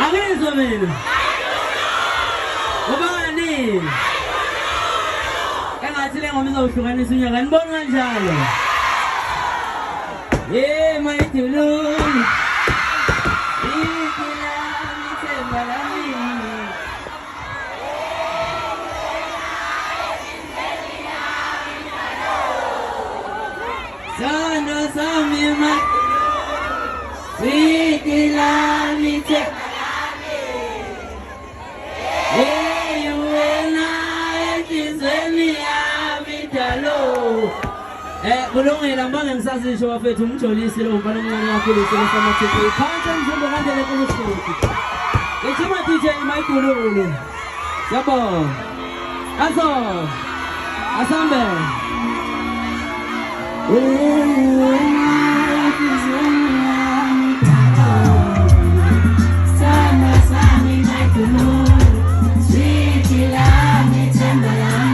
Angizwa mina. Ubani? Engathi le ngoma izowuhlukanisa unyaka nibona kanjalo. Mayiduluni. Ikilami sembalami. Sana sami ma. Ikilami sembalami. Wena enhlizweni yami dalo. Kulungile ngibonge ngisazisho wafethu umjolisi lo mfana omncane kakhulu isilo samathiphi. Phansi mjombo kandele kulusiphi. Ngithuma DJ Mayiduluni. Yabo. Asambe. Sana sami Mayiduluni. Sikilami tembalami.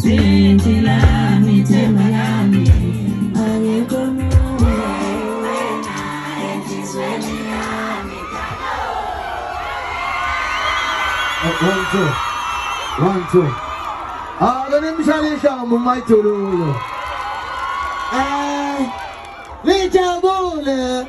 Sweet lami, tema lami, ayeko One, two. Ganun siya mumaytulolo. Licha muna.